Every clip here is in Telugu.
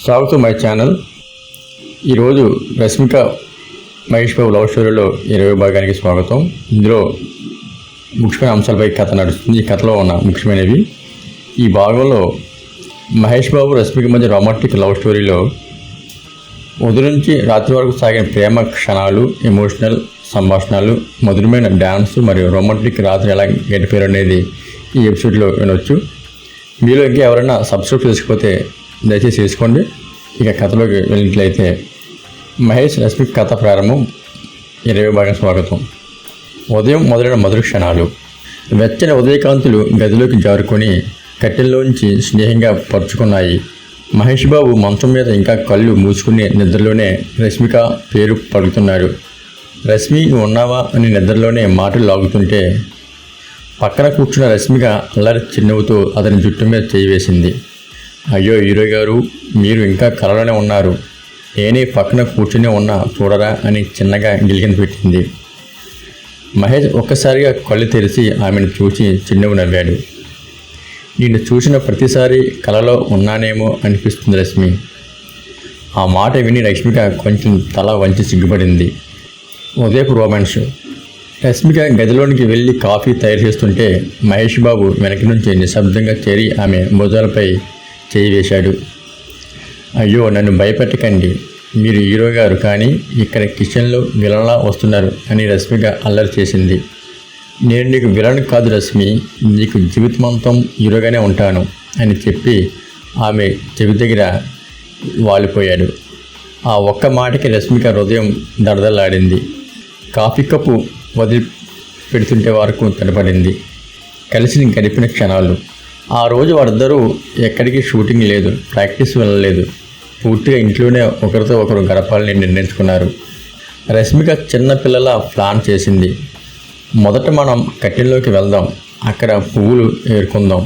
స్వాగతం మై ఛానల్. ఈరోజు రష్మిక మహేష్ బాబు లవ్ స్టోరీలో 20వ భాగానికి స్వాగతం. ఇందులో ముఖ్యమైన అంశాలపై కథ నడుస్తుంది. ఈ కథలో ఉన్న ముఖ్యమైనవి ఈ భాగంలో మహేష్ బాబు రష్మిక మధ్య రొమాంటిక్ లవ్ స్టోరీలో ఉదయం నుంచి రాత్రి వరకు సాగిన ప్రేమ క్షణాలు, ఎమోషనల్ సంభాషణలు, మధురమైన డ్యాన్స్ మరియు రొమాంటిక్ రాత్రి ఎలా గడిపారు అనేది ఈ ఎపిసోడ్లో వినొచ్చు. మీలో ఇంకా ఎవరైనా సబ్స్క్రైబ్ చేసుకోకపోతే దయచేసి చేసుకోండి. ఇక కథలోకి వెళ్ళినట్లయితే మహేష్ రష్మిక కథ ప్రారంభం 20వ భాగం స్వాగతం. ఉదయం మొదలైన మధుర క్షణాలు. వెచ్చని ఉదయకాంతులు గదిలోకి జారుకొని కట్టెల్లోంచి స్నేహంగా పరుచుకున్నాయి. మహేష్ బాబు మంచం మీద ఇంకా కళ్ళు మూసుకునే నిద్రలోనే రష్మిక పేరు పలుకుతున్నాడు. రష్మి నువ్వు ఉన్నావా అని నిద్రలోనే మాటలు లాగుతుంటే పక్కన కూర్చున్న రష్మిక అల్లరి చిరునవ్వుతో అతని జుట్టు మీద చేయి వేసింది. అయ్యో హీరో గారు, మీరు ఇంకా కలలోనే ఉన్నారు, నేనే పక్కన కూర్చునే ఉన్నా చూడరా అని చిన్నగా గిలిగిన పెట్టింది. మహేష్ ఒక్కసారిగా కళ్ళు తెరిచి ఆమెను చూసి చిరునవ్వు నవ్వాడు. నిన్ను చూసిన ప్రతిసారి కలలో ఉన్నానేమో అనిపిస్తుంది రష్మి. ఆ మాట విని రష్మిక కొంచెం తల వంచి సిగ్గుపడింది. ఉదయపు రొమాన్స్. రష్మిక గదిలోనికి వెళ్ళి కాఫీ తయారు చేస్తుంటే మహేష్ బాబు వెనక నుంచి నిశ్శబ్దంగా చేరి ఆమె భుజాలపై చేయి వేశాడు. అయ్యో నన్ను భయపెట్టకండి, మీరు హీరో గారు, కానీ ఇక్కడ కిచెన్లో విలన్లా వస్తున్నారు అని రష్మిక అల్లరి చేసింది. నేను నీకు విలన్ కాదు రష్మి, నీకు జీవితమంతం హీరోగానే ఉంటాను అని చెప్పి ఆమె చెవి దగ్గర వాలిపోయాడు. ఆ ఒక్క మాటకి రష్మిక హృదయం దడదలాడింది. కాఫీ కప్పు వదిలి పెడుతుంటే వరకు తడపడింది. కలిసి గడిపిన క్షణాలు. ఆ రోజు వారిద్దరూ ఎక్కడికి షూటింగ్ లేదు, ప్రాక్టీస్ వెళ్ళలేదు, పూర్తిగా ఇంట్లోనే ఒకరితో ఒకరు గడపాలని నిర్ణయించుకున్నారు. రష్మిక చిన్న పిల్లల ప్లాన్ చేసింది. మొదట మనం కట్టెల్లోకి వెళ్దాం, అక్కడ పువ్వులు ఏరుకుందాం,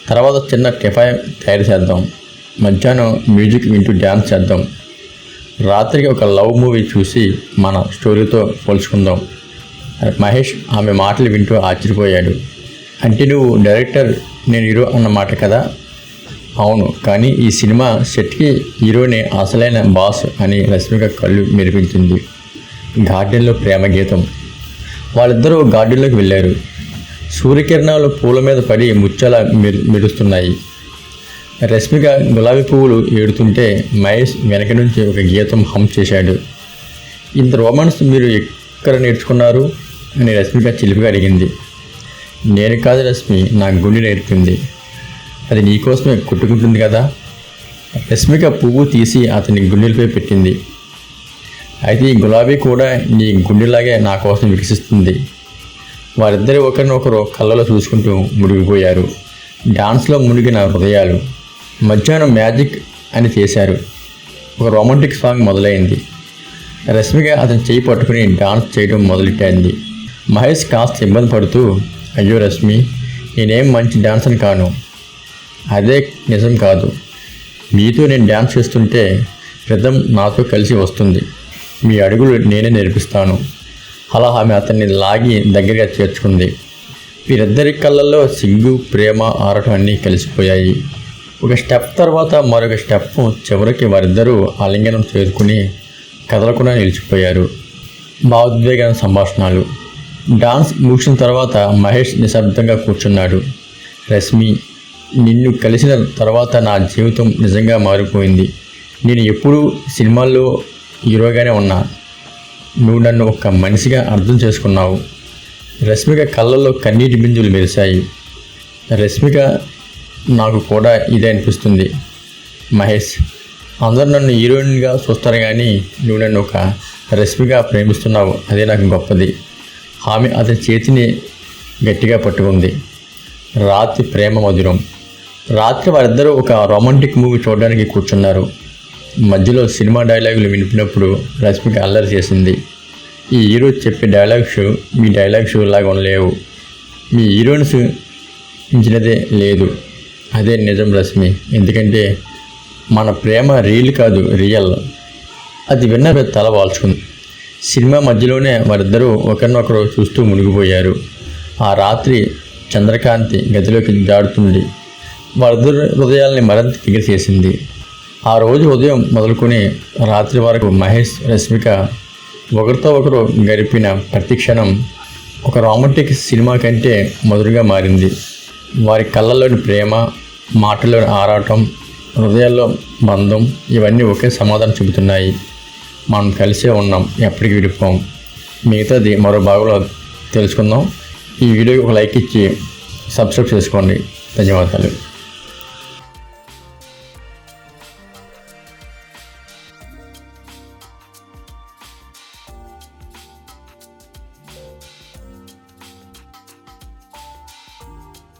తర్వాత చిన్న టిఫాయ్ తయారు చేద్దాం, మధ్యాహ్నం మ్యూజిక్ వింటూ డ్యాన్స్ చేద్దాం, రాత్రికి ఒక లవ్ మూవీ చూసి మన స్టోరీతో పోల్చుకుందాం. మహేష్ ఆమె మాటలు వింటూ ఆశ్చర్యపోయాడు. అంటే నువ్వు డైరెక్టర్, నేను హీరో అన్నమాట కదా? అవును, కానీ ఈ సినిమా సెట్కి హీరోనే అసలైన బాస్ అని రష్మిక కళ్ళు మెరిపించింది. గార్డెన్లో ప్రేమ గీతం. వాళ్ళిద్దరూ గార్డెన్లోకి వెళ్ళారు. సూర్యకిరణాలు పూల మీద పడి ముత్యాల మెరుస్తున్నాయి. రష్మిక గులాబీ పువ్వులు ఏడుతుంటే మహేష్ వెనక నుంచి ఒక గీతం హమ్ చేశాడు. ఇంత రొమాన్స్ మీరు ఎక్కడ నేర్చుకున్నారు అని రష్మిక చిలిపిగా అడిగింది. నేను కాదు రష్మి, నా గుండె నేర్పింది, అది నీకోసమే కొట్టుకుంటుంది కదా. రష్మిక పువ్వు తీసి అతని గుండెలపై పెట్టింది. అయితే ఈ గులాబీ కూడా నీ గుండెలాగే నా కోసం వికసిస్తుంది. వారిద్దరి ఒకరినొకరు కళ్ళలో చూసుకుంటూ మునిగిపోయారు. డాన్స్లో మునిగిన హృదయాలు. మధ్యాహ్నం మ్యాజిక్ అని చేశారు. ఒక రొమాంటిక్ సాంగ్ మొదలైంది. రష్మిక అతని చేయి పట్టుకుని డాన్స్ చేయడం మొదలెట్టింది. మహేష్ కాస్త ఇబ్బంది పడుతూ, అయ్యో రష్మి, నేనేం మంచి డాన్సర్ని కాను, అదే నిజం కాదు, మీతో నేను డ్యాన్స్ చేస్తుంటే రిథం నాతో కలిసి వస్తుంది, మీ అడుగులు నేనే నేర్పిస్తాను. అలా ఆమె అతన్ని లాగి దగ్గరగా చేర్చుకుంది. వీరిద్దరి కళ్ళల్లో సిగ్గు, ప్రేమ, ఆరటం అన్నీ కలిసిపోయాయి. ఒక స్టెప్ తర్వాత మరొక స్టెప్, చివరికి వారిద్దరూ ఆలింగనం చేరుకుని కదలకుండా నిలిచిపోయారు. భావోద్వేగ సంభాషణలు. డాన్స్ ముగిసిన తర్వాత మహేష్ నిశ్శబ్దంగా కూర్చున్నాడు. రష్మి, నిన్ను కలిసిన తర్వాత నా జీవితం నిజంగా మారిపోయింది. నేను ఎప్పుడూ సినిమాల్లో హీరోగానే ఉన్నా, నువ్వు నన్ను ఒక మనిషిగా అర్థం చేసుకున్నావు. రష్మిక కళ్ళల్లో కన్నీటి బిందువులు మెరిశాయి. రష్మిక, నాకు కూడా ఇదే అనిపిస్తుంది మహేష్. అందరూ నన్ను హీరోయిన్గా చూస్తారు, కానీ నువ్వు నన్ను ఒక రష్మిగా ప్రేమిస్తున్నావు, అదే నాకు గొప్పది. ఆమె అతని చేతిని గట్టిగా పట్టుకుంది. రాత్రి ప్రేమ మధురం. రాత్రి వారిద్దరూ ఒక రొమాంటిక్ మూవీ చూడడానికి కూర్చున్నారు. మధ్యలో సినిమా డైలాగులు వినిపినప్పుడు రష్మిక అల్లరి చేసింది. ఈ హీరో చెప్పే డైలాగ్స్ మీ డైలాగ్స్ లాగా ఉండలేవు, మీ హీరోయిన్స్ మించినదే లేదు, అదే నిజం రష్మి, ఎందుకంటే మన ప్రేమ రీల్ కాదు, రియల్. అది విన్న తల వాల్చుకుంది. సినిమా మధ్యలోనే వారిద్దరూ ఒకరినొకరు చూస్తూ మునిగిపోయారు. ఆ రాత్రి చంద్రకాంతి గదిలోకి జాడుతుంది. వారిద్దరు హృదయాల్ని మరింత చేసింది. ఆ రోజు ఉదయం మొదలుకొని రాత్రి వరకు మహేష్, రష్మిక ఒకరితో ఒకరు గడిపిన ప్రతి క్షణం ఒక రొమాంటిక్ సినిమా కంటే మధురంగా మారింది. వారి కళ్ళల్లోని ప్రేమ, మాటల్లోని ఆరాటం, హృదయాల్లో బంధం ఇవన్నీ ఒకే సమాధానం చెబుతున్నాయి. మనం కలిసే ఉన్నాం, ఎప్పటికీ విడిపోం. మిగతాది మరో భాగంలో తెలుసుకుందాం. ఈ వీడియోకి ఒక లైక్ ఇచ్చి సబ్స్క్రైబ్ చేసుకోండి. ధన్యవాదాలు.